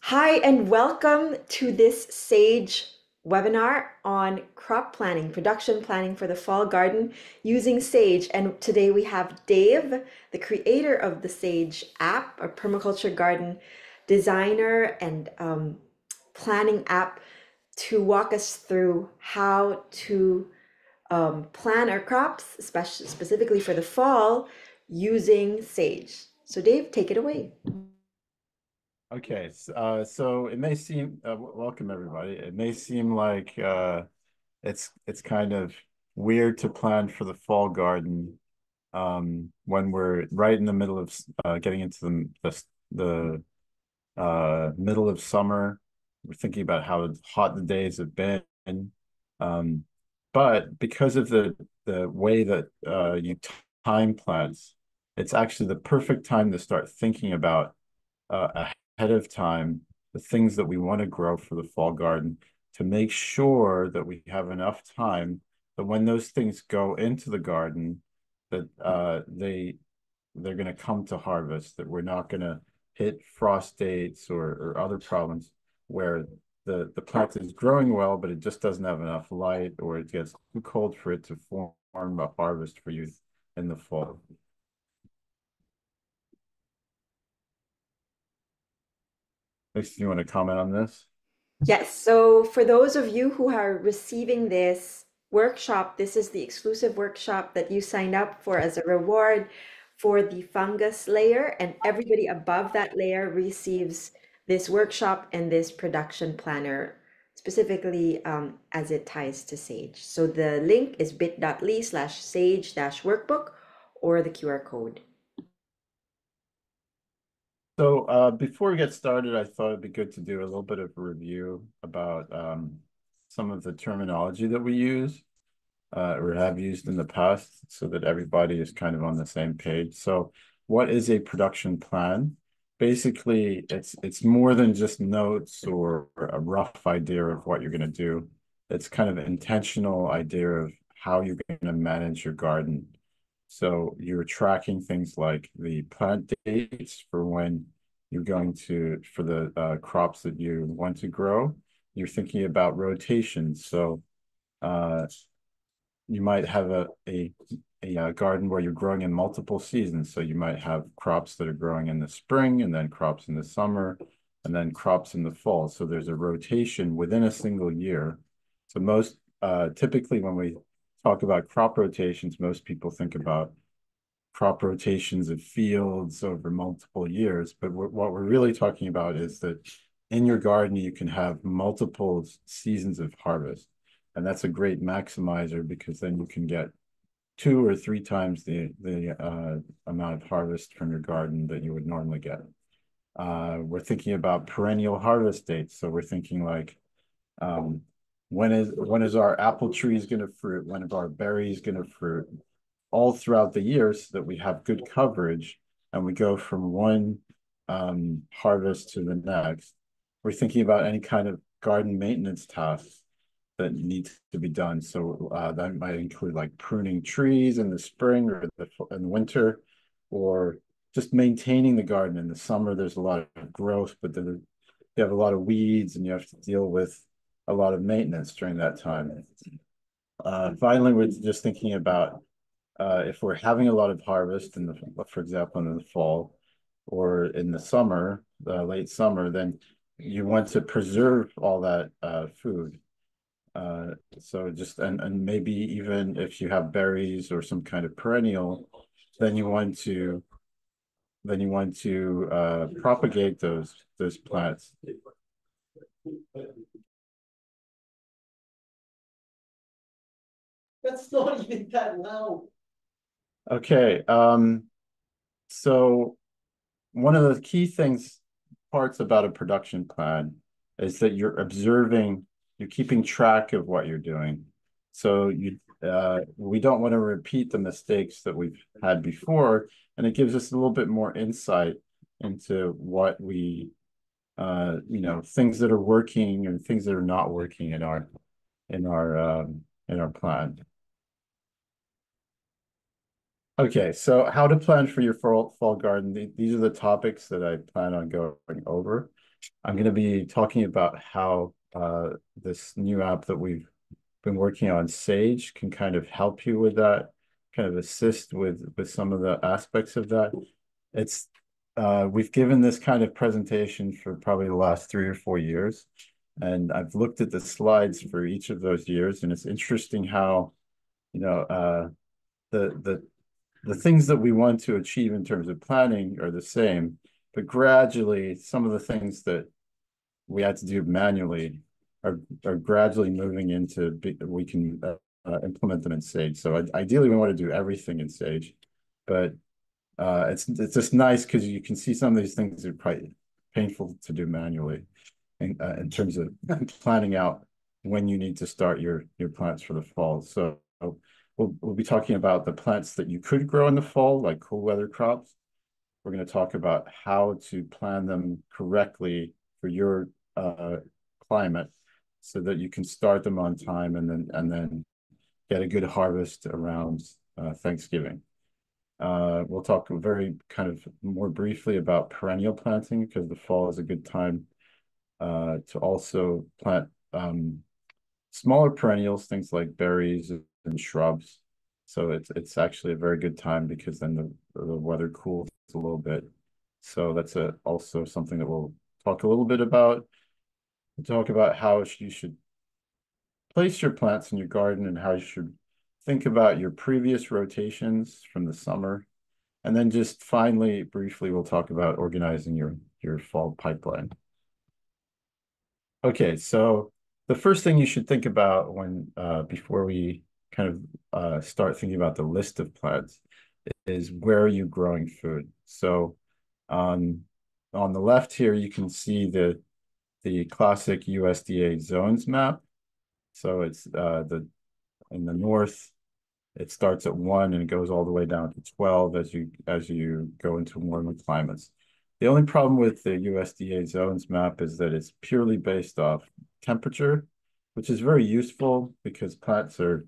Hi, and welcome to this SAGE webinar on crop planning, production planning for the fall garden using SAGE. And today we have Dave, the creator of the SAGE app, a permaculture garden designer and planning app, to walk us through how to plan our crops, especially specifically for the fall, using SAGE. So Dave, take it away. Okay, so it may seem welcome everybody. It may seem like it's kind of weird to plan for the fall garden when we're right in the middle of getting into the middle of summer. We're thinking about how hot the days have been. Um, but because of the way that you time plants, it's actually the perfect time to start thinking about ahead of time the things that we want to grow for the fall garden to make sure that we have enough time that when those things go into the garden that they're going to come to harvest, that we're not going to hit frost dates or other problems where the plant is growing well, but it just doesn't have enough light, or it gets too cold for it to form a harvest for you in the fall. Lisa, you want to comment on this? Yes, so for those of you who are receiving this workshop, this is the exclusive workshop that you signed up for as a reward for the fungus layer, and everybody above that layer receives this workshop and this production planner, specifically as it ties to Sage. So the link is bit.ly/sage-workbook or the QR code. So before we get started, I thought it'd be good to do a little bit of a review about some of the terminology that we use or have used in the past so that everybody is kind of on the same page. So what is a production plan? Basically, it's more than just notes or a rough idea of what you're going to do. It's kind of an intentional idea of how you're going to manage your garden. So you're tracking things like the plant dates for when you're going to, for the crops that you want to grow. You're thinking about rotations. So uh, you might have a garden where you're growing in multiple seasons. So you might have crops that are growing in the spring and then crops in the summer and then crops in the fall. So there's a rotation within a single year. So most typically when we talk about crop rotations, most people think about crop rotations of fields over multiple years. But what we're really talking about is that in your garden, you can have multiple seasons of harvest. And that's a great maximizer because then you can get 2 or 3 times the amount of harvest from your garden that you would normally get. We're thinking about perennial harvest dates. So we're thinking like, um, when is our apple trees going to fruit? When are our berries going to fruit? All throughout the year so that we have good coverage and we go from one harvest to the next. We're thinking about any kind of garden maintenance tasks that need to be done. So that might include like pruning trees in the spring or in the winter, or just maintaining the garden. In the summer, there's a lot of growth, but then you have a lot of weeds and you have to deal with a lot of maintenance during that time. Finally, we're just thinking about if we're having a lot of harvest in the, for example, in the fall or in the summer, the late summer, then you want to preserve all that food. So just and maybe even if you have berries or some kind of perennial, then you want to propagate those plants. That's not even that loud. Okay. So one of the key things parts about a production plan is that you're keeping track of what you're doing. So we don't want to repeat the mistakes that we've had before, and it gives us a little bit more insight into what things that are working and things that are not working in our plan. Okay, so how to plan for your fall garden. These are the topics that I plan on going over. I'm going to be talking about how this new app that we've been working on, Sage, can kind of help you with that, kind of assist with some of the aspects of that. It's we've given this kind of presentation for probably the last 3 or 4 years, and I've looked at the slides for each of those years, and it's interesting how, you know, the the things that we want to achieve in terms of planning are the same, but gradually some of the things that we had to do manually are gradually moving into we can implement them in Sage. So ideally, we want to do everything in Sage, but it's just nice because you can see some of these things are quite painful to do manually, in terms of planning out when you need to start your plants for the fall. So we'll be talking about the plants that you could grow in the fall, like cool weather crops. We're going to talk about how to plan them correctly for your climate so that you can start them on time and then get a good harvest around Thanksgiving. We'll talk very kind of more briefly about perennial planting because the fall is a good time to also plant smaller perennials, things like berries and shrubs. So it's actually a very good time because then the weather cools a little bit. So that's also something that we'll talk a little bit about. We'll talk about how you should place your plants in your garden and how you should think about your previous rotations from the summer. And then just finally, briefly, we'll talk about organizing your fall pipeline. Okay, so the first thing you should think about when before we kind of start thinking about the list of plants is where are you growing food? So on the left here, you can see the classic USDA zones map. So it's in the north, it starts at 1 and it goes all the way down to 12 as you go into warmer climates. The only problem with the USDA zones map is that it's purely based off temperature, which is very useful because plants are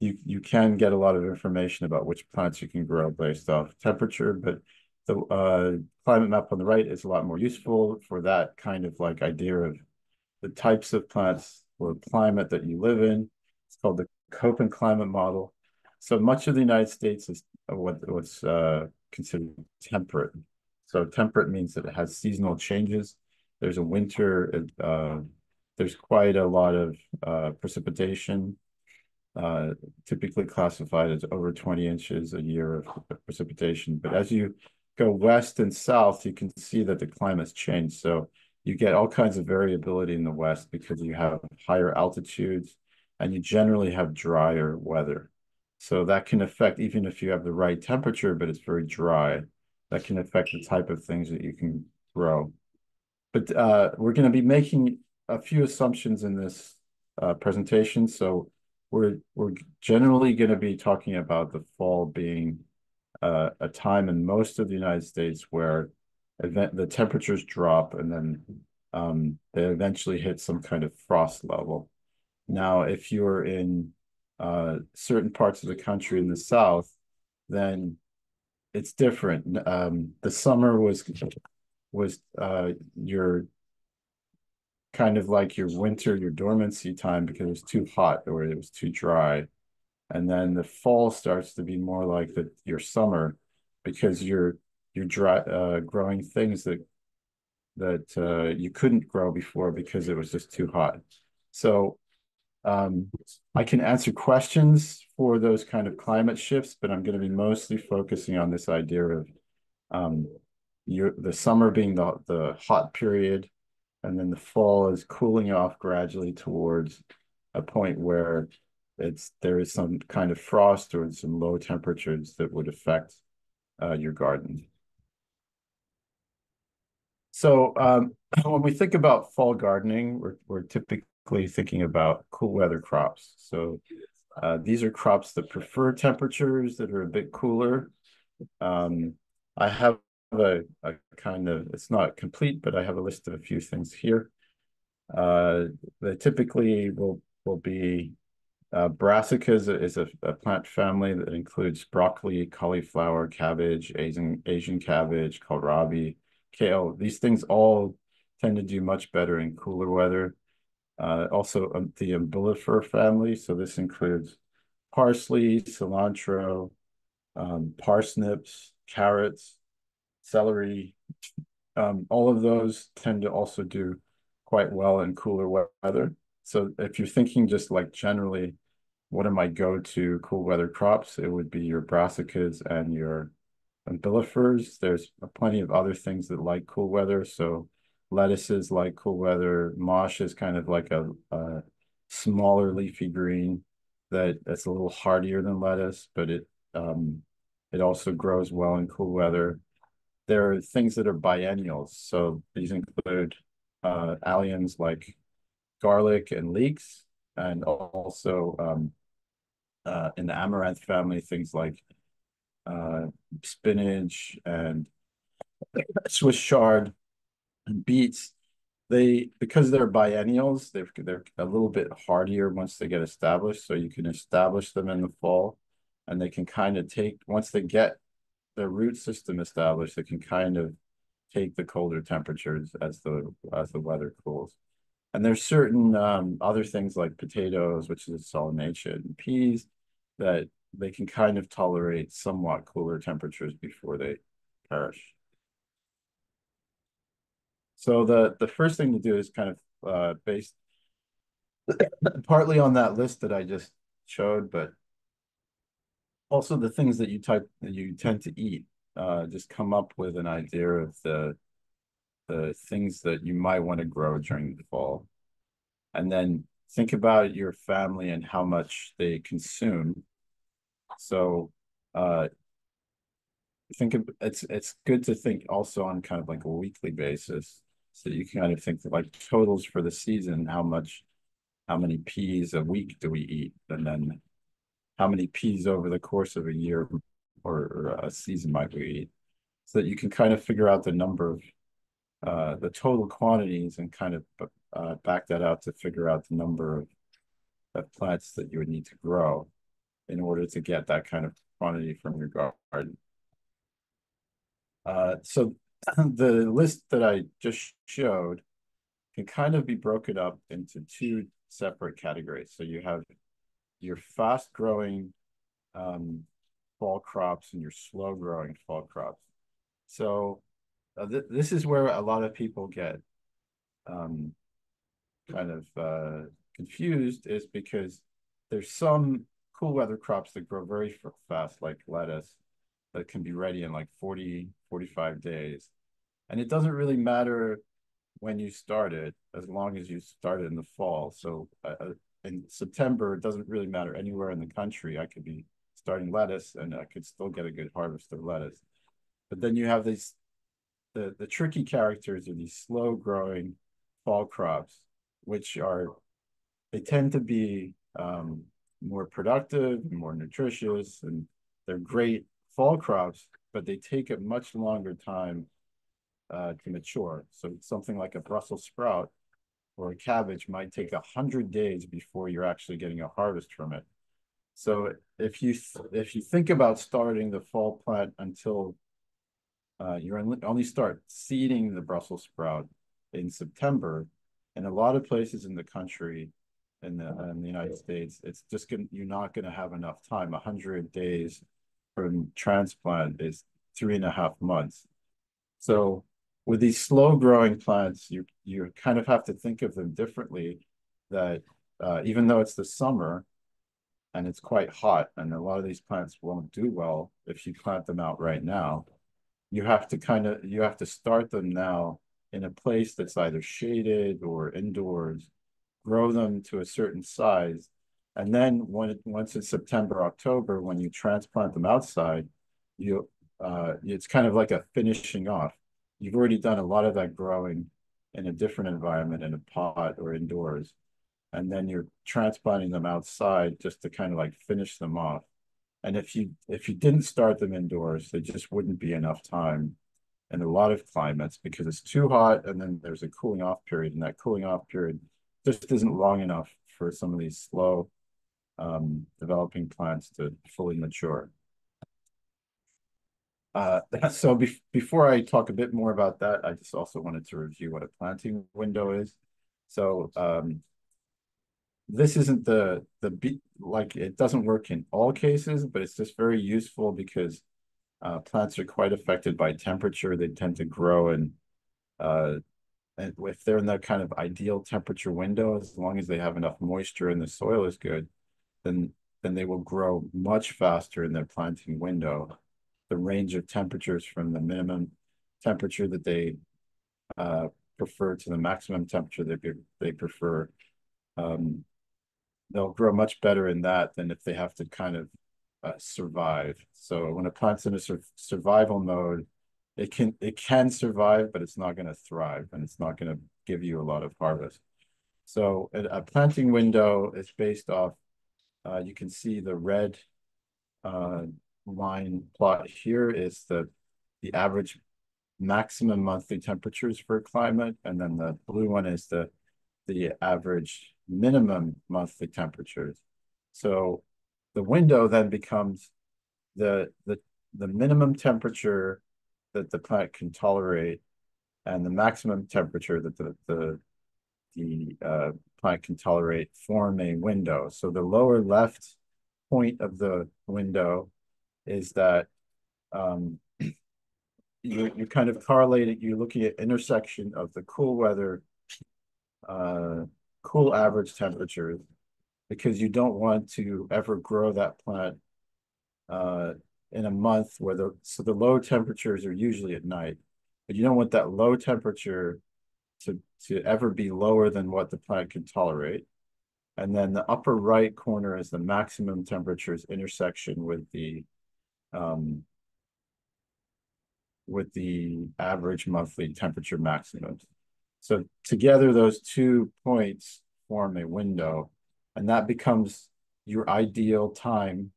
you can get a lot of information about which plants you can grow based off temperature, but the climate map on the right is a lot more useful for that kind of like idea of the types of plants or climate that you live in. It's called the Köppen climate model. So much of the United States is what's considered temperate. So temperate means that it has seasonal changes. There's a winter, there's quite a lot of precipitation, typically classified as over 20 inches a year of precipitation. But as you go west and south, you can see that the climate's changed. So you get all kinds of variability in the west because you have higher altitudes and you generally have drier weather. So that can affect, even if you have the right temperature, but it's very dry, that can affect the type of things that you can grow. But we're going to be making a few assumptions in this presentation. So we're generally going to be talking about the fall being a time in most of the United States where the temperatures drop and then they eventually hit some kind of frost level. Now, if you're in certain parts of the country in the South, then it's different. The summer was your kind of like your winter, your dormancy time because it was too hot or it was too dry. And then the fall starts to be more like your summer because you're growing things that you couldn't grow before because it was just too hot. So I can answer questions for those kind of climate shifts, but I'm going to be mostly focusing on this idea of the summer being the hot period, and then the fall is cooling off gradually towards a point where there is some kind of frost or some low temperatures that would affect your garden. So when we think about fall gardening, we're typically thinking about cool weather crops. So these are crops that prefer temperatures that are a bit cooler. I have a kind of, it's not complete, but I have a list of a few things here. They typically will be brassicas is a plant family that includes broccoli, cauliflower, cabbage, Asian cabbage, kohlrabi, kale. These things all tend to do much better in cooler weather. Also, the umbellifer family. So this includes parsley, cilantro, parsnips, carrots, celery. All of those tend to also do quite well in cooler weather. So if you're thinking just like generally, what are my go-to cool weather crops? It would be your brassicas and your umbellifers. There's plenty of other things that like cool weather. So lettuces like cool weather. Mosh is kind of like a smaller leafy green that's a little hardier than lettuce, but it also grows well in cool weather. There are things that are biennials. So these include alliums like garlic and leeks, and also in the amaranth family, things like uh, spinach and Swiss chard and beets. Because they're biennials, they're a little bit hardier once they get established. So you can establish them in the fall, and they can kind of take once they get their root system established, they can kind of take the colder temperatures as the weather cools. And there's certain other things like potatoes, which is a solanaceae, and peas that they can kind of tolerate somewhat cooler temperatures before they perish. So the first thing to do is kind of based partly on that list that I just showed, but also the things that you tend to eat. Just come up with an idea of the things that you might want to grow during the fall, and then think about your family and how much they consume. So think of it's good to think also on kind of like a weekly basis, so you can kind of think like totals for the season, how many peas a week do we eat, and then how many peas over the course of a year or a season might we eat, so that you can kind of figure out the number of the total quantities and kind of back that out to figure out the number of plants that you would need to grow in order to get that kind of quantity from your garden. So the list that I just showed can kind of be broken up into two separate categories. So you have your fast growing fall crops and your slow growing fall crops. So this is where a lot of people get um, kind of confused, is because there's some cool weather crops that grow very fast, like lettuce, that can be ready in like 40, 45 days. And it doesn't really matter when you start it, as long as you start it in the fall. So in September, it doesn't really matter anywhere in the country. I could be starting lettuce and I could still get a good harvest of lettuce. But then you have the tricky characters are these slow growing fall crops, which are they tend to be more productive, more nutritious, and they're great fall crops, but they take a much longer time to mature. So something like a Brussels sprout or a cabbage might take 100 days before you're actually getting a harvest from it. So if you think about starting the fall plant until you only start seeding the Brussels sprout in September, in a lot of places in the country, in the United States, it's just you're not gonna have enough time. 100 days from transplant is 3.5 months. So with these slow growing plants, you kind of have to think of them differently. That even though it's the summer and it's quite hot, and a lot of these plants won't do well if you plant them out right now, you have to start them now in a place that's either shaded or indoors, grow them to a certain size, and then once it's September, October, when you transplant them outside, you it's kind of like a finishing off. You've already done a lot of that growing in a different environment, in a pot or indoors, and then you're transplanting them outside just to kind of like finish them off. And if you didn't start them indoors, there just wouldn't be enough time in a lot of climates, because it's too hot and then there's a cooling off period, and that cooling off period just isn't long enough for some of these slow developing plants to fully mature. So before I talk a bit more about that, I just also wanted to review what a planting window is. So this isn't like it doesn't work in all cases, but it's just very useful because plants are quite affected by temperature. They tend to grow uh, and if they're in that kind of ideal temperature window, as long as they have enough moisture and the soil is good, then they will grow much faster in their planting window. The range of temperatures from the minimum temperature that they uh, prefer to the maximum temperature they prefer. Um, they'll grow much better in that than if they have to kind of survive. So when a plant's in a survival mode, it can survive, but it's not going to thrive, and it's not going to give you a lot of harvest. So a planting window is based off. You can see the red uh, line plot here is the average maximum monthly temperatures for a climate, and then the blue one is the average minimum monthly temperatures. So the window then becomes the the the minimum temperature that the plant can tolerate and the maximum temperature that the plant can tolerate form a window. So the lower left point of the window is that um, you're kind of correlating, you're looking at intersection of the cool weather, uh, cool average temperatures, because you don't want to ever grow that plant uh, in a month where the low temperatures are usually at night, but you don't want that low temperature to ever be lower than what the plant can tolerate. And then the upper right corner is the maximum temperatures intersection um, with the average monthly temperature maximums. So together, those 2 points form a window, and that becomes your ideal time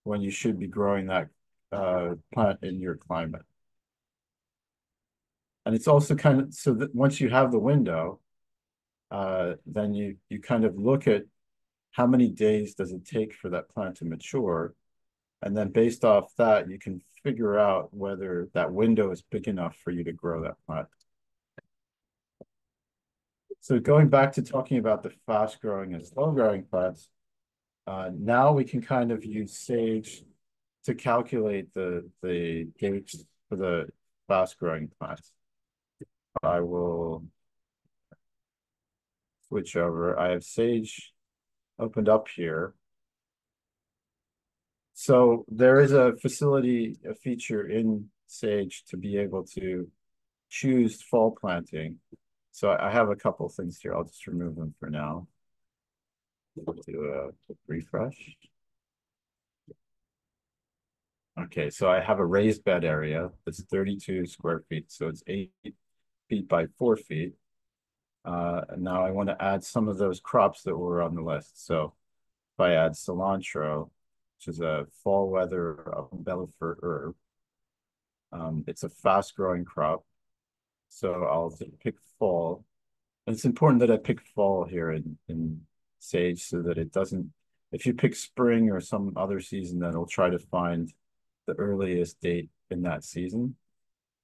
when you should be growing that plant in your climate. And it's also kind of so that once you have the window, then you kind of look at how many days does it take for that plant to mature, and then based off that, you can figure out whether that window is big enough for you to grow that plant. So going back to talking about the fast growing and slow growing plants, now we can kind of use Sage to calculate the gates for the fast growing plants. I will switch over. I have Sage opened up here. So there is a feature in Sage to be able to choose fall planting. So I have a couple of things here. I'll just remove them for now. Do a quick refresh. Okay, so I have a raised bed area that's 32 square feet. So it's 8 feet by 4 feet. And now I want to add some of those crops that were on the list. So if I add cilantro, which is a fall weather umbellifer herb, it's a fast growing crop. So I'll pick fall. And it's important that I pick fall here in sage so that it doesn't, if you pick spring or some other season, then it'll try to find the earliest date in that season.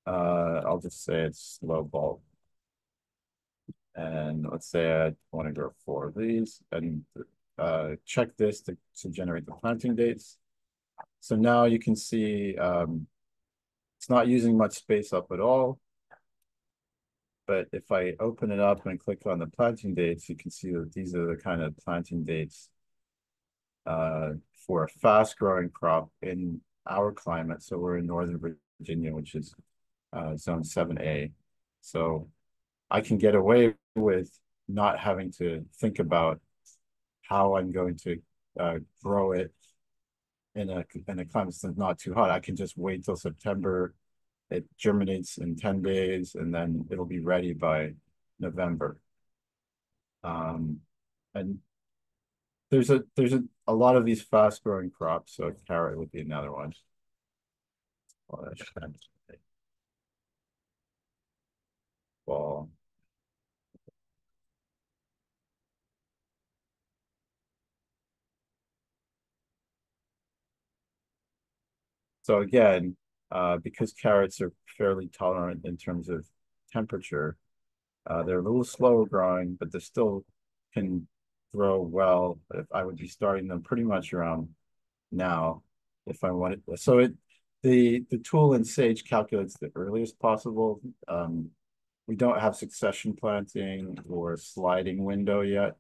I'll just say it's slow bulb. And let's say I want to grow 4 of these and check this to generate the planting dates. So now you can see it's not using much space up at all. But if I open it up and click on the planting dates, you can see that these are the kind of planting dates for a fast growing crop in our climate. So we're in Northern Virginia, which is zone 7A. So I can get away with not having to think about how I'm going to grow it in a climate that's not too hot. I can just wait till September. It germinates in 10 days, and then it'll be ready by November. And there's a lot of these fast growing crops, so carrot would be another one. Fall. So again, because carrots are fairly tolerant in terms of temperature. They're a little slower growing, but they still can grow well. If I would be starting them pretty much around now if I wanted. So the tool in Sage calculates the earliest possible. We don't have succession planting or sliding window yet,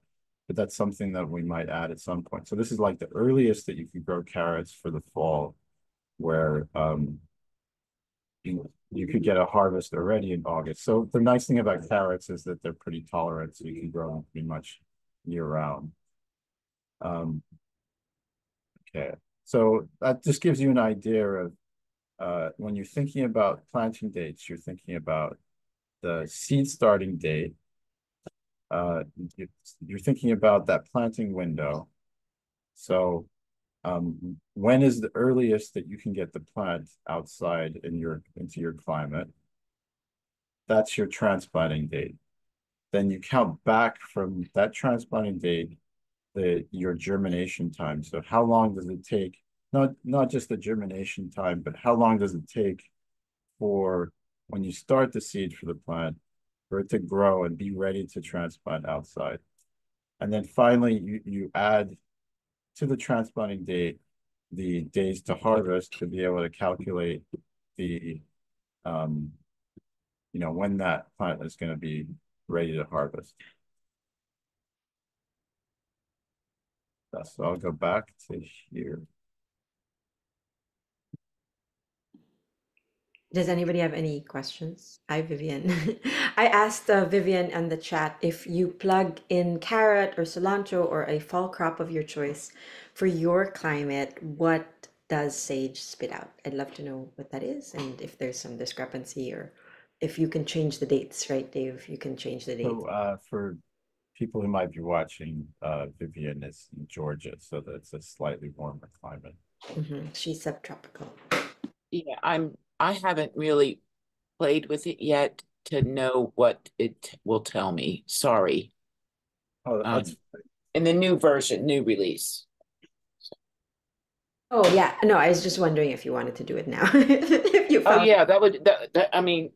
but that's something that we might add at some point. So this is like the earliest that you can grow carrots for the fall, where you could get a harvest already in August. So the nice thing about carrots is that they're pretty tolerant, so you can grow them pretty much year round. Okay, so that just gives you an idea of when you're thinking about planting dates, you're thinking about the seed starting date. Uh, you're thinking about that planting window. So when is the earliest that you can get the plant outside into your climate? That's your transplanting date. Then you count back from that transplanting date your germination time. So how long does it take? Not just the germination time, but how long does it take for when you start the seed for the plant for it to grow and be ready to transplant outside? And then finally, you add to the transplanting date the days to harvest to be able to calculate the when that plant is going to be ready to harvest. So I'll go back to here. Does anybody have any questions? Hi, Vivian. I asked Vivian in the chat if you plug in carrot or cilantro or a fall crop of your choice for your climate, what does Sage spit out? I'd love to know what that is and if there's some discrepancy or if you can change the dates, right, Dave? You can change the dates. So for people who might be watching, Vivian is in Georgia, so that's a slightly warmer climate. She's subtropical. Yeah, I haven't really played with it yet to know what it will tell me. Sorry. Oh, that's in the new version, new release. Oh yeah, no, I was just wondering if you wanted to do it now. If you Oh found yeah, that I mean,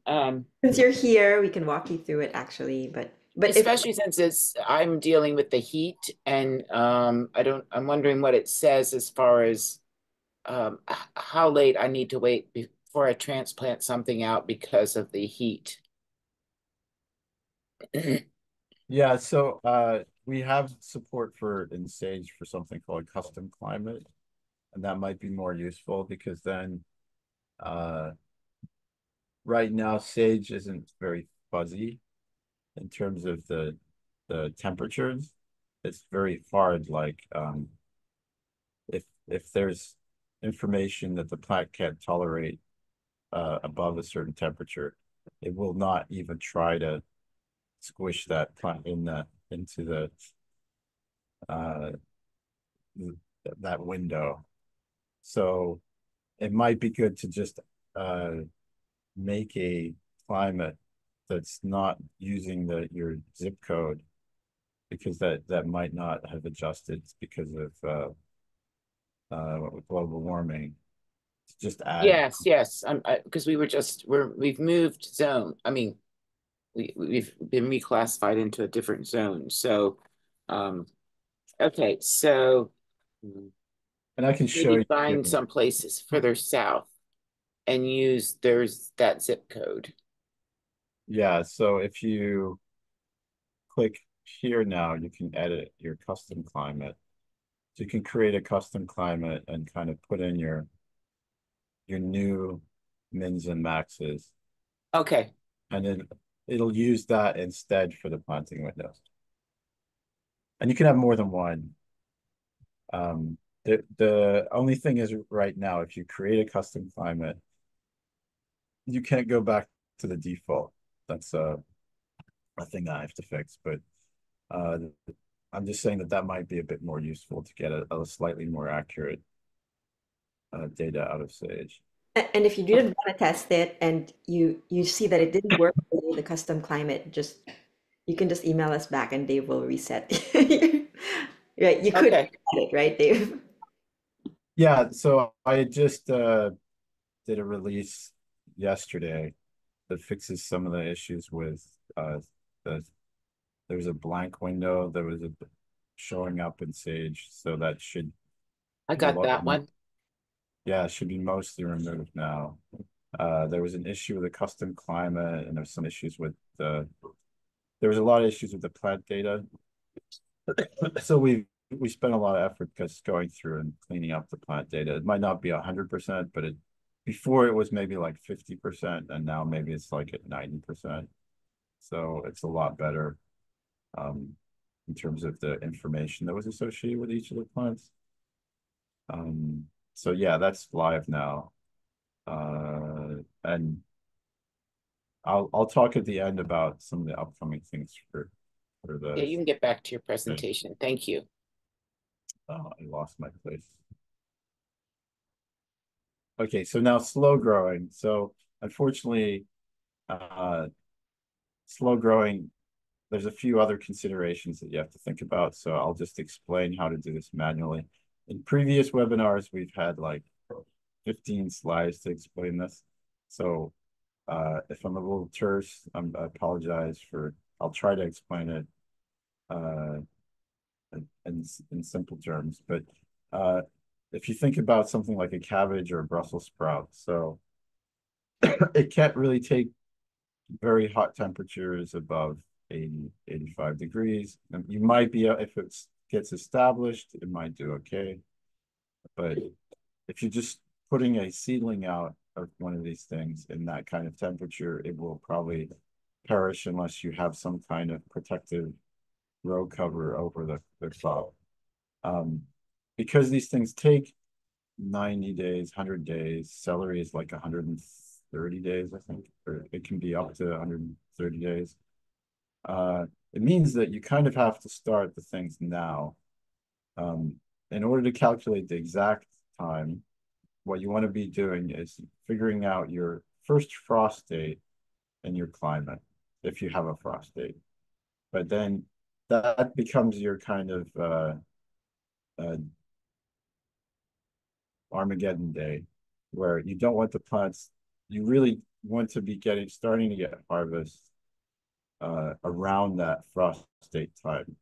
since you're here, we can walk you through it actually, but if especially since I'm dealing with the heat and I'm wondering what it says as far as how late I need to wait before I transplant something out because of the heat. yeah, so we have support in Sage for something called custom climate, and that might be more useful because then right now Sage isn't very fuzzy in terms of the temperatures. It's very hard, like if there's information that the plant can't tolerate above a certain temperature, it will not even try to squish that plant into that window. So it might be good to just make a climate that's not using your zip code, because that might not have adjusted because of global warming. Just add. Yes. Because we've moved zone. I mean, we've been reclassified into a different zone. So, okay, so and I can show you find some places further south and use that zip code. Yeah, so if you click here now, you can edit your custom climate. So you can create a custom climate and kind of put in your new mins and maxes. Okay. And then it'll use that instead for the planting windows. And you can have more than one. The only thing is right now, if you create a custom climate, you can't go back to the default. That's a thing that I have to fix, but I'm just saying that might be a bit more useful to get a slightly more accurate data out of Sage. And if you did want to test it and you see that it didn't work for the custom climate, you can just email us back and Dave will reset. Right, you could Okay. reset it, right, Dave? Yeah, so I just did a release yesterday that fixes some of the issues with the there's a blank window that was showing up in Sage, so that should I be got that one. yeah, it should be mostly removed now. There was an issue with the custom climate, and there's some issues with there was a lot of issues with the plant data. So we spent a lot of effort just going through and cleaning up the plant data. It might not be 100%, but before it was maybe like 50%, and now maybe it's like at 90%. So it's a lot better in terms of the information that was associated with each of the plants. So yeah, that's live now. And I'll talk at the end about some of the upcoming things for Yeah, the you can get back to your presentation. Thank you. oh, I lost my place. Okay, so now slow growing. So unfortunately, slow growing, there's a few other considerations that you have to think about. So I'll just explain how to do this manually. In previous webinars, we've had like 15 slides to explain this. So if I'm a little terse, I apologize for, I'll try to explain it in simple terms. But if you think about something like a cabbage or a Brussels sprout, so it can't really take very hot temperatures above 80, 85 degrees. And you might be, if it gets established, it might do okay. But if you're just putting a seedling out of one of these things in that kind of temperature, it will probably perish unless you have some kind of protective row cover over the crop. Because these things take 90 days, 100 days, celery is like 130 days, I think, or it can be up to 130 days. It means that you kind of have to start the things now. In order to calculate the exact time, what you want to be doing is figuring out your first frost date and your climate, if you have a frost date. But then that becomes your kind of Armageddon day, where you don't want the plants, you really want to be starting to get harvest around that frost date time.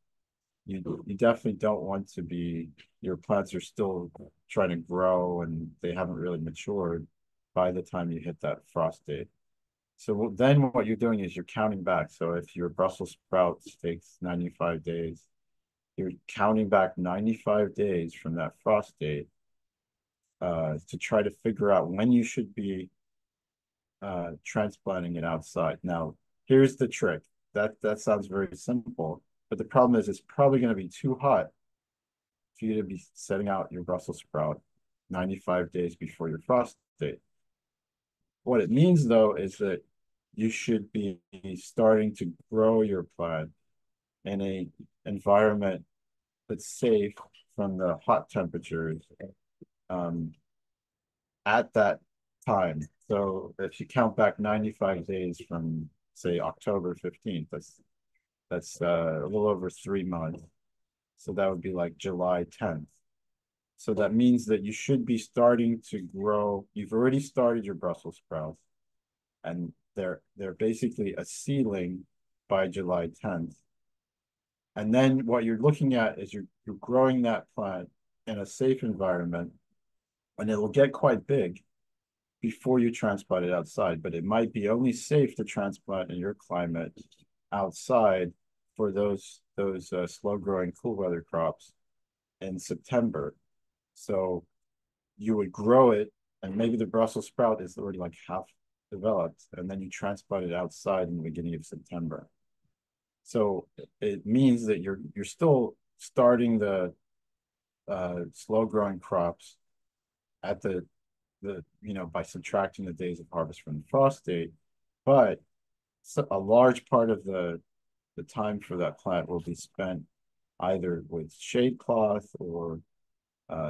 You definitely don't want to be, your plants are still trying to grow and they haven't really matured by the time you hit that frost date. So then what you're doing is you're counting back. So if your Brussels sprouts takes 95 days, you're counting back 95 days from that frost date to try to figure out when you should be transplanting it outside. Now, here's the trick. That sounds very simple, but the problem is it's probably going to be too hot for you to be setting out your Brussels sprout 95 days before your frost date. What it means, though, is that you should be starting to grow your plant in a environment that's safe from the hot temperatures at that time. So if you count back 95 days from, say, October 15th, that's a little over 3 months. So that would be like July 10th. So that means that you should be starting to grow. You've already started your Brussels sprouts, and they're basically a seedling by July 10th. And then what you're looking at is you're growing that plant in a safe environment, and it will get quite big before you transplant it outside. But it might be only safe to transplant in your climate outside for those slow growing cool weather crops in September. So you would grow it, and maybe the Brussels sprout is already like half developed, and then you transplant it outside in the beginning of September. So it means that you're still starting the slow growing crops at the by subtracting the days of harvest from the frost date, but a large part of the time for that plant will be spent either with shade cloth or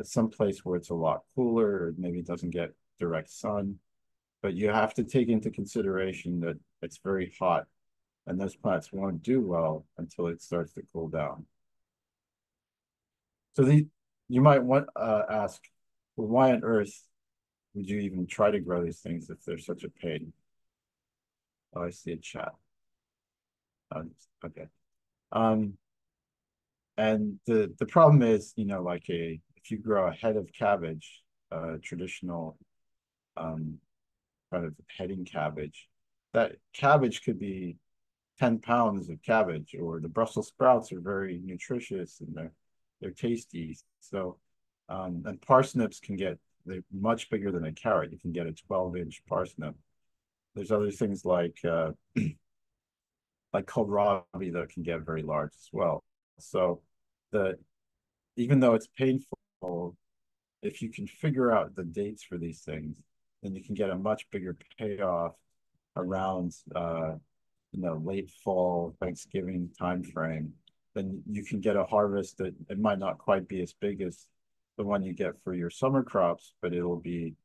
someplace where it's a lot cooler, or maybe it doesn't get direct sun. But you have to take into consideration that it's very hot, and those plants won't do well until it starts to cool down. So you might want ask, well, why on earth would you even try to grow these things if they're such a pain? Oh, I see a chat. Okay. Um, and the problem is, you know, like if you grow a head of cabbage, traditional um kind of heading cabbage, that cabbage could be 10 pounds of cabbage, or the Brussels sprouts are very nutritious and they're tasty. So, and parsnips they're much bigger than a carrot. You can get a 12-inch parsnip. There's other things like kohlrabi that can get very large as well. So the even though it's painful, if you can figure out the dates for these things, then you can get a much bigger payoff around late fall, Thanksgiving time frame. Then you can get a harvest that it might not quite be as big as the one you get for your summer crops, but it'll be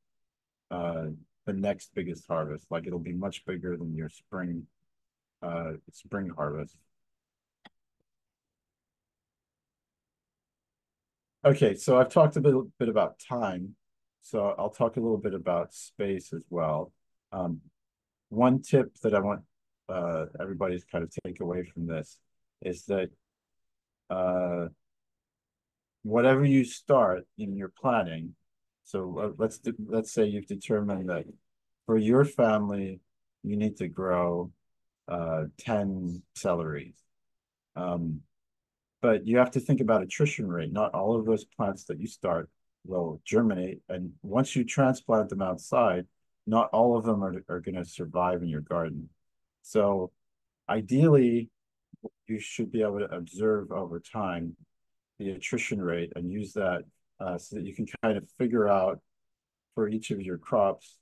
uh the next biggest harvest. Like it'll be much bigger than your spring harvest. Okay, so I've talked a bit about time, so I'll talk a little bit about space as well. Um, One tip that I want everybody to kind of take away from this is that uh, whatever you start in your planning, so let's say you've determined that for your family you need to grow 10 celeries. Um, but you have to think about attrition rate. Not all of those plants that you start will germinate. And once you transplant them outside, not all of them are going to survive in your garden. So ideally, you should be able to observe over time the attrition rate and use that so that you can kind of figure out for each of your crops,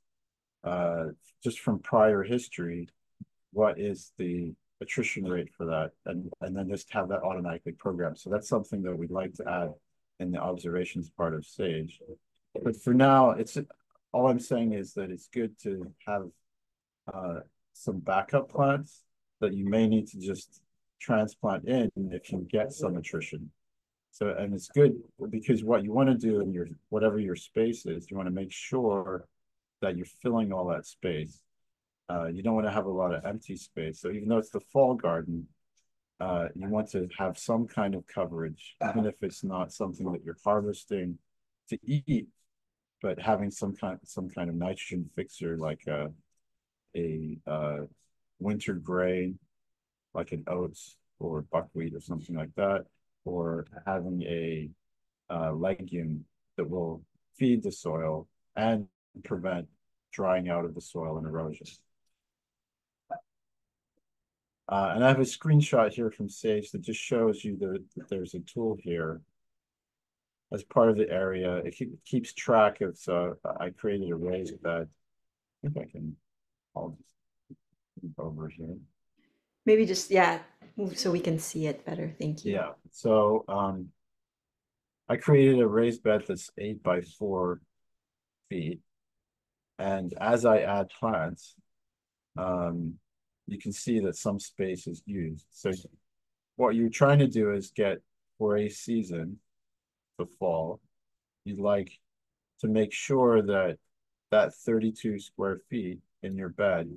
uh, just from prior history, what is the attrition rate for that, and then just have that automatically programmed. So that's something that we'd like to add in the observations part of Sage. But for now, it's all I'm saying is that it's good to have uh, some backup plants that you may need to just transplant in if you get some attrition. So, and it's good because what you want to do in your whatever your space is, you want to make sure that you're filling all that space. You don't want to have a lot of empty space. So even though it's the fall garden, you want to have some kind of coverage, even if it's not something that you're harvesting to eat, but having some kind of nitrogen fixer like a winter grain, like an oats or buckwheat or something like that, or having a legume that will feed the soil and prevent drying out of the soil and erosion. And I have a screenshot here from Sage that just shows you that there's a tool here as part of the area. It keeps track of, so I created a raised bed. I think I'll just move over here. Maybe just, yeah, move so we can see it better. Thank you. Yeah, so I created a raised bed that's 8 by 4 feet. And as I add plants, you can see that some space is used. So what you're trying to do is get for a season, the fall, you'd like to make sure that that 32 square feet in your bed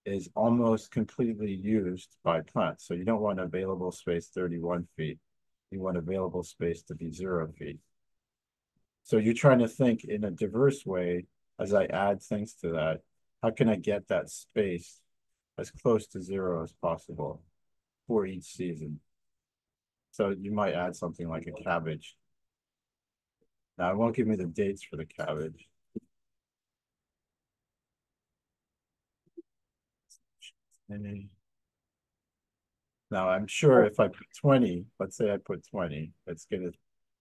is almost completely used by plants. So you don't want available space 31 feet. You want available space to be 0 feet. So you're trying to think in a diverse way as I add things to that. How can I get that space as close to 0 as possible for each season? So you might add something like a cabbage. Now, it won't give me the dates for the cabbage. Now, I'm sure if I put 20, let's say I put 20, it's going to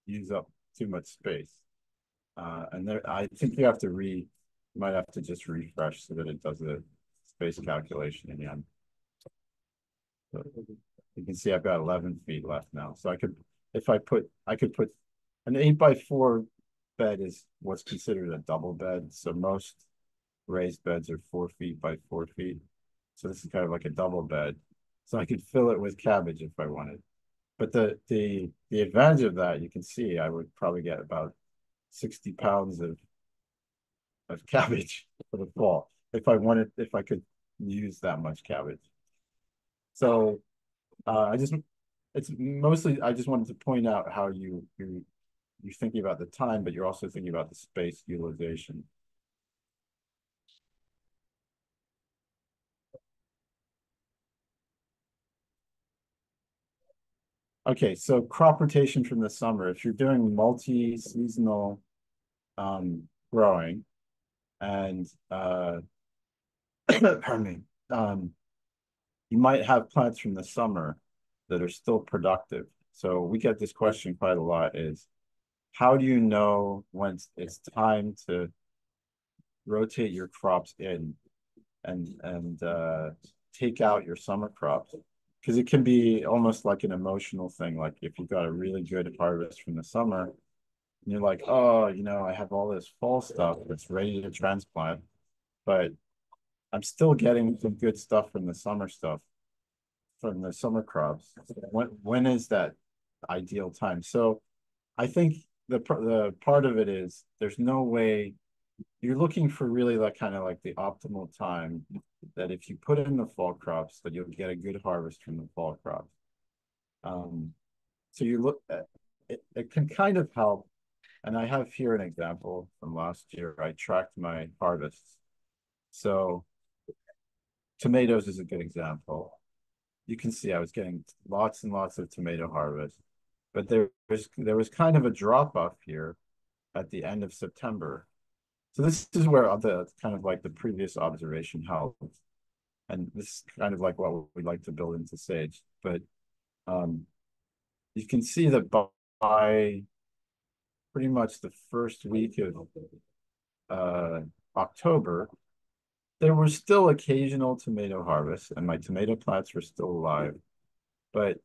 use up too much space. And there, I think you might have to just refresh so that it does the space calculation again. So you can see I've got 11 feet left now. So I could put an 8 by 4 bed is what's considered a double bed. So most raised beds are 4 feet by 4 feet. So this is kind of like a double bed. So I could fill it with cabbage if I wanted. But the advantage of that, you can see I would probably get about 60 pounds of cabbage for the fall if I could use that much cabbage. So it's mostly I just wanted to point out how you're thinking about the time, but you're also thinking about the space utilization. Okay, so crop rotation from the summer. If you're doing multi-seasonal growing and pardon me, you might have plants from the summer that are still productive. So we get this question quite a lot is, how do you know when it's time to rotate your crops in and take out your summer crops? Because it can be almost like an emotional thing. Like if you got a really good harvest from the summer, and you're like, oh, I have all this fall stuff that's ready to transplant, but I'm still getting some good stuff from the summer stuff, from the summer crops. When is that ideal time? So I think the part of it is there's no way you're looking for really like kind of like the optimal time that if you put in the fall crops that you'll get a good harvest from the fall crops. So you look at it, it can kind of help. And I have here an example from last year. I tracked my harvests. So tomatoes is a good example. You can see I was getting lots and lots of tomato harvest, but there was kind of a drop off here at the end of September. So this is where the kind of like the previous observation helped. And this is kind of like what we'd like to build into Sage. But you can see that by pretty much the first week of October, there were still occasional tomato harvests, and my tomato plants were still alive. But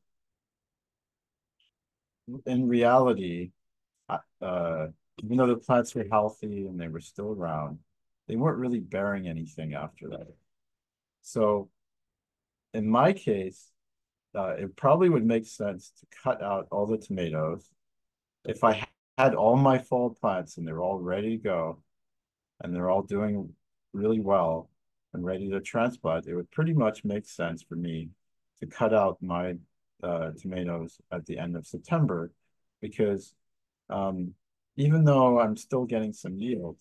in reality, even though the plants were healthy and they were still around, they weren't really bearing anything after that. So in my case, it probably would make sense to cut out all the tomatoes. If I had all my fall plants and they're all ready to go and they're all doing really well and ready to transplant, it would pretty much make sense for me to cut out my tomatoes at the end of September because even though I'm still getting some yield,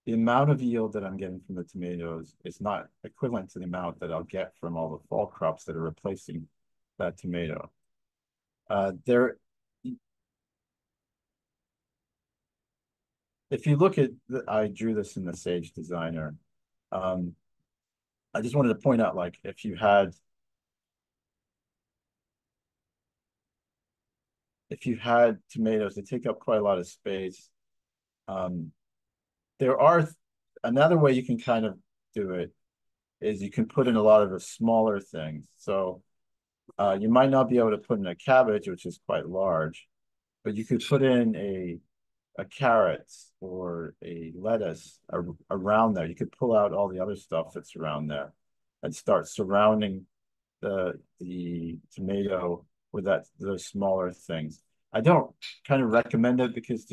the amount of yield that I'm getting from the tomatoes is not equivalent to the amount that I'll get from all the fall crops that are replacing that tomato. There, if you look at, I drew this in the Sage Designer. I just wanted to point out, like, if you had tomatoes, they take up quite a lot of space. There are another way you can kind of do it is you can put in a lot of the smaller things. So you might not be able to put in a cabbage, which is quite large, but you could put in a carrot or a lettuce around there. You could pull out all the other stuff that's around there and start surrounding the tomato with those smaller things. I don't kind of recommend it because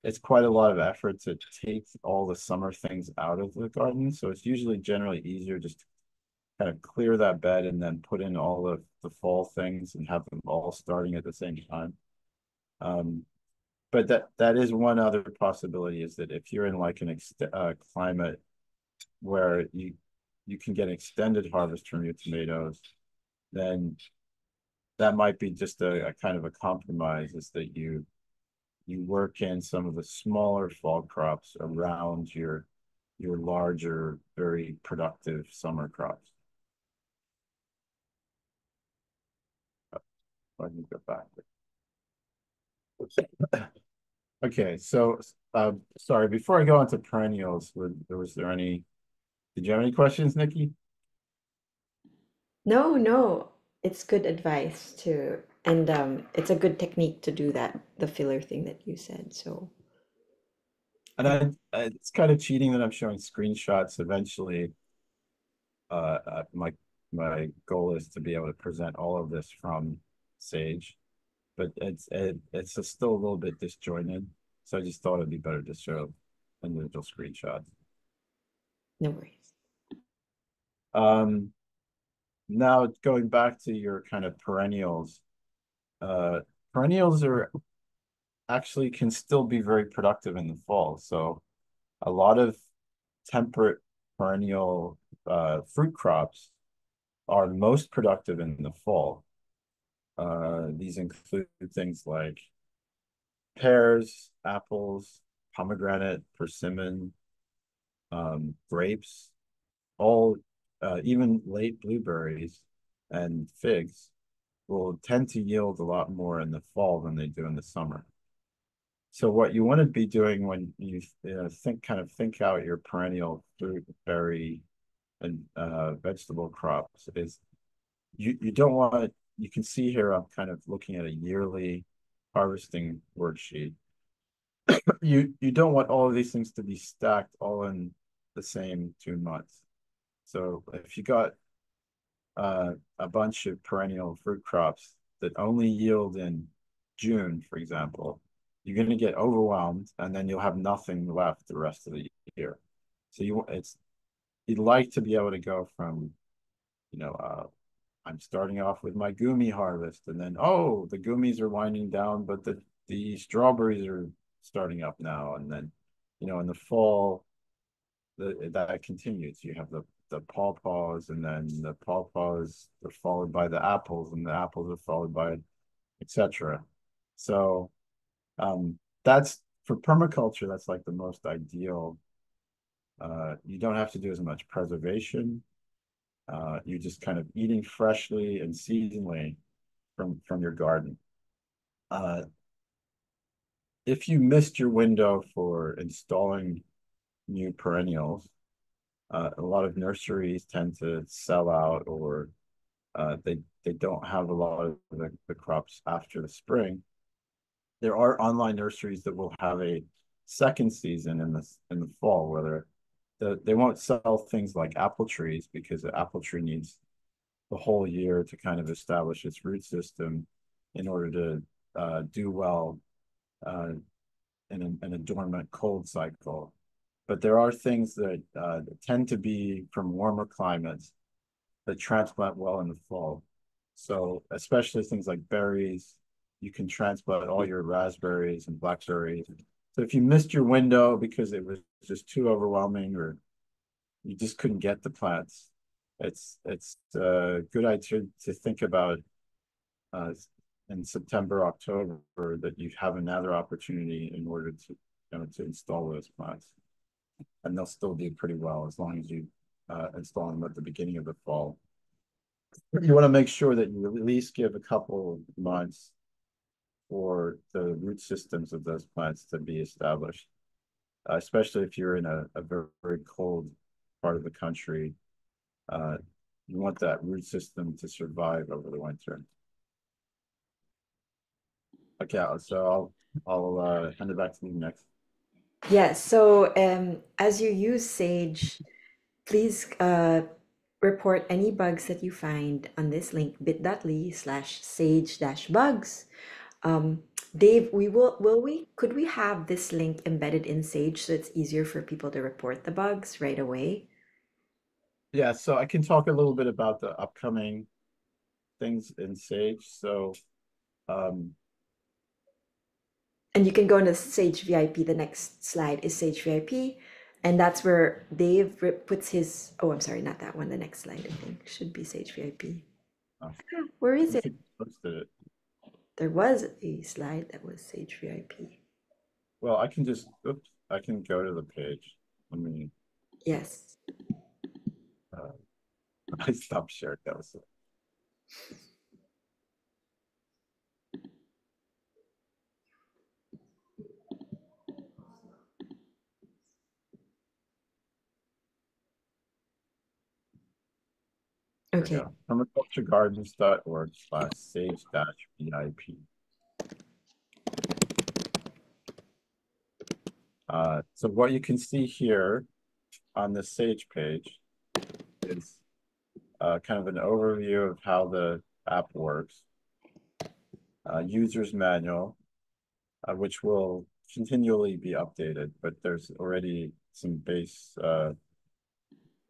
it's quite a lot of effort to take all the summer things out of the garden. So it's usually generally easier just to kind of clear that bed and then put in all of the fall things and have them all starting at the same time. But that is one other possibility is that if you're in like an climate where you can get extended harvest from your tomatoes, then that might be just a kind of a compromise is that you work in some of the smaller fall crops around your larger, very productive summer crops. I can go back. Okay, so sorry, before I go into perennials, was there did you have any questions, Nikki? No, no, it's good advice too. And it's a good technique to do that, the filler thing that you said. So, And it's kind of cheating that I'm showing screenshots. Eventually, my goal is to be able to present all of this from Sage, but it's still a little bit disjointed. So I just thought it'd be better to show individual screenshots. No worries. Now going back to your kind of perennials, perennials are actually can still be very productive in the fall. So a lot of temperate perennial fruit crops are most productive in the fall. These include things like pears, apples, pomegranate, persimmon, grapes, all even late blueberries and figs will tend to yield a lot more in the fall than they do in the summer. So what you want to be doing when you think out your perennial fruit, berry, and vegetable crops is you don't want, you can see here I'm kind of looking at a yearly harvesting worksheet. You don't want all of these things to be stacked all in the same 2 months. So if you got a bunch of perennial fruit crops that only yield in June, for example, you're going to get overwhelmed, and then you'll have nothing left the rest of the year. So you'd like to be able to go from, I'm starting off with my gumi harvest, and then the gumis are winding down, but the strawberries are starting up now, and then in the fall that continues. You have the pawpaws, and then the pawpaws are followed by the apples, and the apples are followed by etc. So that's for permaculture. That's like the most ideal. You don't have to do as much preservation. You're just kind of eating freshly and seasonally from your garden. If you missed your window for installing new perennials, a lot of nurseries tend to sell out, or they don't have a lot of the crops after the spring. There are online nurseries that will have a second season in the fall, where they won't sell things like apple trees, because the apple tree needs the whole year to kind of establish its root system in order to do well in a dormant cold cycle. But there are things that tend to be from warmer climates that transplant well in the fall. So especially things like berries, you can transplant all your raspberries and blackberries. So if you missed your window because it was just too overwhelming, or you just couldn't get the plants, it's a good idea to think about in September, October, that you have another opportunity in order to install those plants, and they'll still do pretty well as long as you install them at the beginning of the fall. You want to make sure that you at least give a couple months for the root systems of those plants to be established, especially if you're in a very, very cold part of the country. You want that root system to survive over the winter. Okay, so I'll hand it back to you next. Yes, so as you use Sage, please report any bugs that you find on this link, bit.ly/sage-bugs. Dave, could we have this link embedded in Sage so it's easier for people to report the bugs right away? Yeah, so I can talk a little bit about the upcoming things in Sage. So And you can go into Sage VIP. The next slide is Sage VIP. And that's where Dave puts his, oh, I'm sorry, not that one. The next slide, I think, should be Sage VIP. Where is it? posted it. There was a slide that was Sage VIP. Well, I can go to the page. Let me. Yes. I stopped sharing. That was it. Okay. Permaculturegardens.org/sage-VIP. So what you can see here on the Sage page is kind of an overview of how the app works. User's manual, which will continually be updated, but there's already some base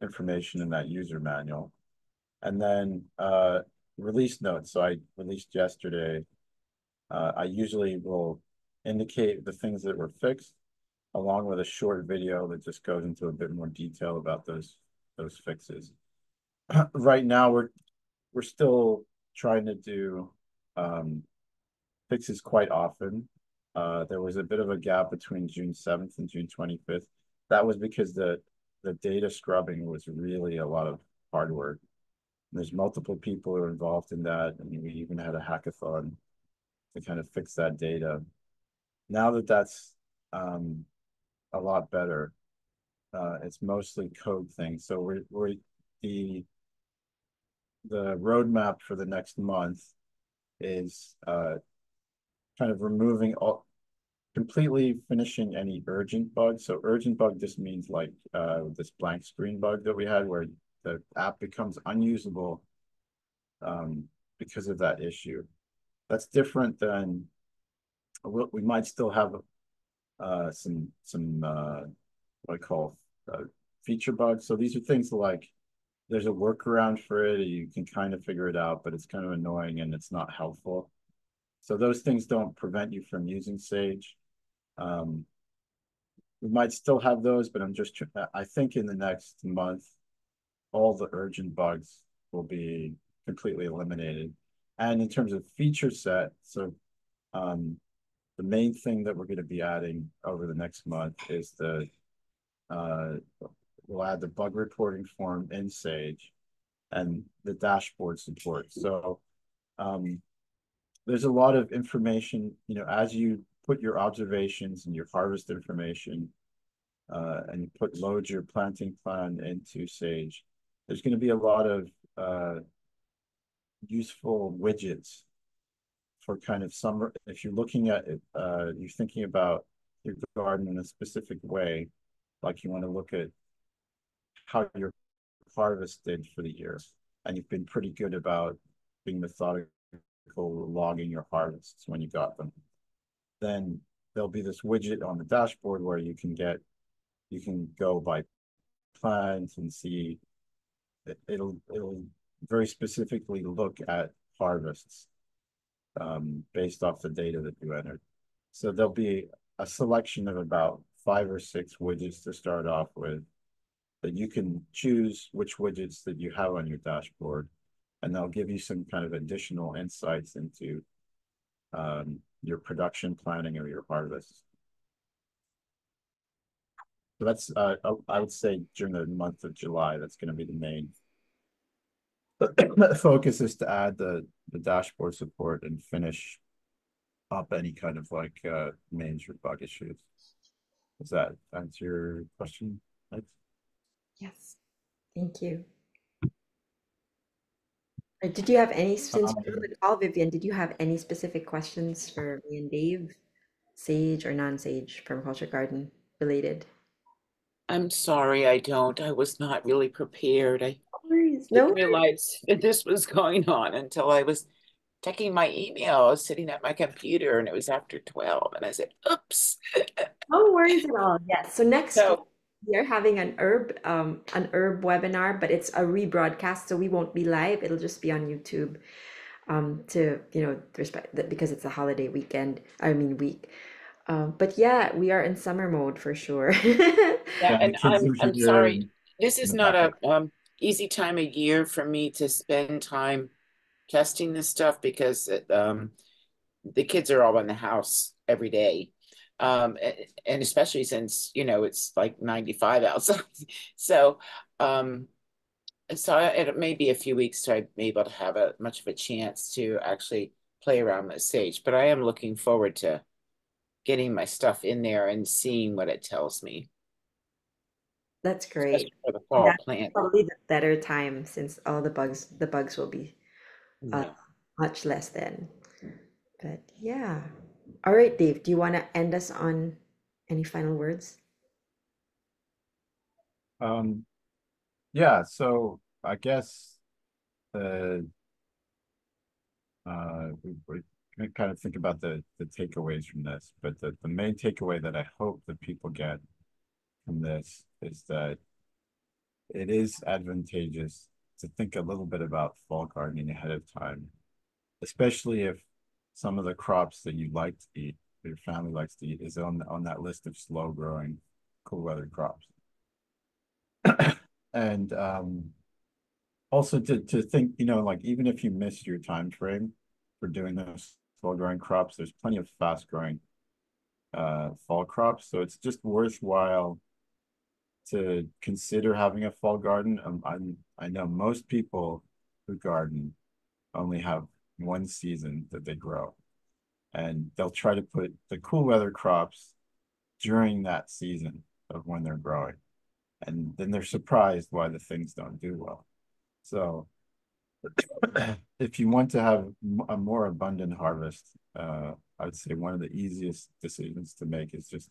information in that user manual. And then release notes. So I released yesterday. I usually will indicate the things that were fixed, along with a short video that just goes into a bit more detail about those fixes. Right now, we're still trying to do fixes quite often. There was a bit of a gap between June 7th and June 25th. That was because the data scrubbing was really a lot of hard work. There's multiple people who are involved in that. I mean, we even had a hackathon to kind of fix that data. Now that that's a lot better, it's mostly code things. So we're the roadmap for the next month is kind of removing all, completely finishing any urgent bugs. So urgent bug just means like this blank screen bug that we had where the app becomes unusable because of that issue. That's different than we might still have some what I call feature bugs. So these are things like there's a workaround for it. You can kind of figure it out, but it's kind of annoying and it's not helpful. So those things don't prevent you from using Sage. We might still have those, but I think in the next month, all the urgent bugs will be completely eliminated. And in terms of feature set, so the main thing that we're going to be adding over the next month is we'll add the bug reporting form in Sage and the dashboard support. So there's a lot of information, as you put your observations and your harvest information and you load your planting plan into Sage, there's going to be a lot of useful widgets for kind of summer. If you're looking at it, you're thinking about your garden in a specific way, like you want to look at how your harvest did for the year, and you've been pretty good about being methodical logging your harvests when you got them, then there'll be this widget on the dashboard where you can go by plants and see it'll very specifically look at harvests based off the data that you entered. So there'll be a selection of about 5 or 6 widgets to start off with that you can choose which widgets that you have on your dashboard, and they'll give you some kind of additional insights into your production planning or your harvest. So that's, I would say during the month of July, that's going to be the main focus, is to add the dashboard support and finish up any kind of like major bug issues. Does that answer your question? Thanks. Yes, thank you. Did you have any, since you're on the call, Vivian, did you have any specific questions for me and Dave, Sage or non-Sage permaculture garden related? I'm sorry, I don't. I was not really prepared. I No didn't worries. realize that this was going on until I was checking my email. I was sitting at my computer and it was after 12, and I said, oops. No worries at all. Yes. So next week So, we are having an herb webinar, but it's a rebroadcast, so we won't be live. It'll just be on YouTube. To respect that because it's a holiday weekend. I mean week. But yeah, we are in summer mode for sure. yeah, Yeah, the and kids are I'm here sorry. in This is the not back. a easy time of year for me to spend time testing this stuff because the kids are all in the house every day. And especially since, it's like 95 outside. So, it may be a few weeks till I'm able to have much of a chance to actually play around with Sage, but I am looking forward to getting my stuff in there and seeing what it tells me, That's great. especially for the And fall that's plant. probably the better time since all the bugs will be uh, Yeah. much less then. But yeah. All right, Dave, do you want to end us on any final words? Yeah, so I guess the kind of think about the takeaways from this, but the main takeaway that I hope that people get from this is that it is advantageous to think a little bit about fall gardening ahead of time, especially if some of the crops that you like to eat, your family likes to eat, is on that list of slow growing, cool weather crops. And also to think, like even if you miss your time frame for doing those slow growing crops, there's plenty of fast growing fall crops. So it's just worthwhile to consider having a fall garden. I know most people who garden only have one season that they grow, and they'll try to put the cool weather crops during that season of when they're growing, and then they're surprised why the things don't do well. So if you want to have a more abundant harvest, I'd say one of the easiest decisions to make is just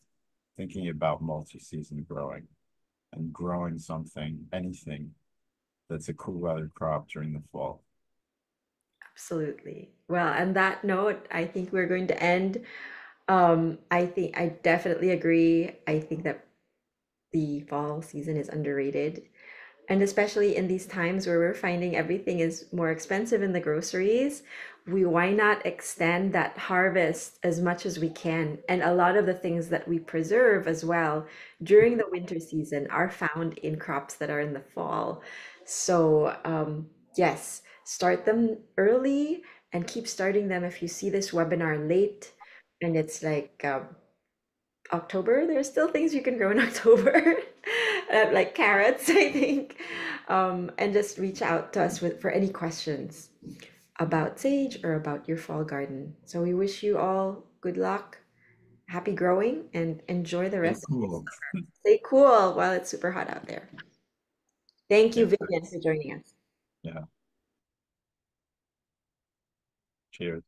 thinking about multi-season growing and growing anything that's a cool weather crop during the fall. Absolutely. Well, on that note, I think we're going to end. I think I definitely agree. I think that the fall season is underrated. And especially in these times where we're finding everything is more expensive in the groceries, why not extend that harvest as much as we can? And a lot of the things that we preserve as well during the winter season are found in crops that are in the fall. So, yes, start them early and keep starting them if you see this webinar late and it's like October, there's still things you can grow in October, like carrots, I think. And just reach out to us with for any questions about sage or about your fall garden. So we wish you all good luck, happy growing, and enjoy the Hey, rest of your cool. summer. Stay cool while it's super hot out there. Thank you, Yeah, Vivian, for joining us. yeah. Cheers.